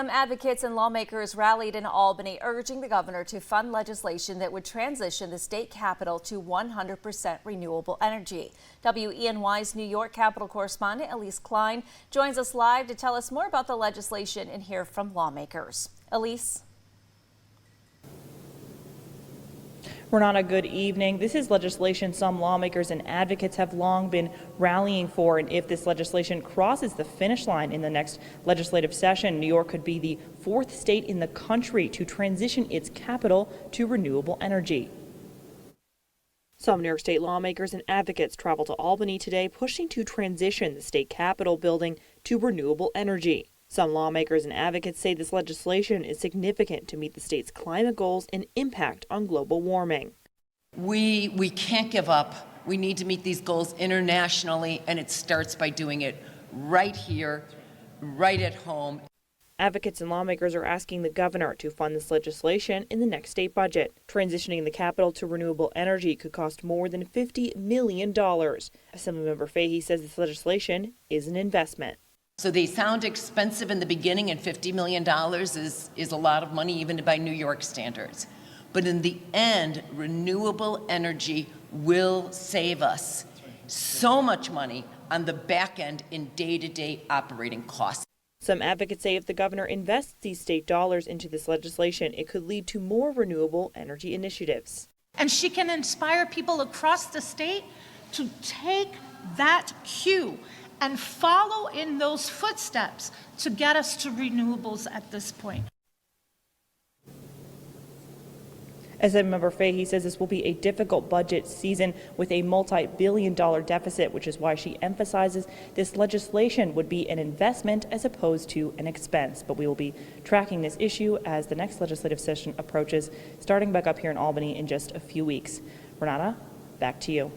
Some advocates and lawmakers rallied in Albany, urging the governor to fund legislation that would transition the state capital to 100% renewable energy. WENY's New York Capitol correspondent Elise Klein joins us live to tell us more about the legislation and hear from lawmakers. Elise. Renata, good evening. This is legislation some lawmakers and advocates have long been rallying for, and if this legislation crosses the finish line in the next legislative session, New York could be the fourth state in the country to transition its capital to renewable energy. Some New York State lawmakers and advocates traveled to Albany today, pushing to transition the state capitol building to renewable energy. Some lawmakers and advocates say this legislation is significant to meet the state's climate goals and impact on global warming. We can't give up. We need to meet these goals internationally, and it starts by doing it right here, right at home. Advocates and lawmakers are asking the governor to fund this legislation in the next state budget. Transitioning the capital to renewable energy could cost more than $50 million. Assemblymember Fahey says this legislation is an investment. So they sound expensive in the beginning, and $50 million is a lot of money even by New York standards. But in the end, renewable energy will save us so much money on the back end in day-to-day operating costs. Some advocates say if the governor invests these state dollars into this legislation, it could lead to more renewable energy initiatives. And she can inspire people across the state to take that cue and follow in those footsteps to get us to renewables at this point. Assemblymember Fahey says this will be a difficult budget season with a multi-billion-dollar deficit, which is why she emphasizes this legislation would be an investment as opposed to an expense. But we will be tracking this issue as the next legislative session approaches, starting back up here in Albany in just a few weeks. Renata, back to you.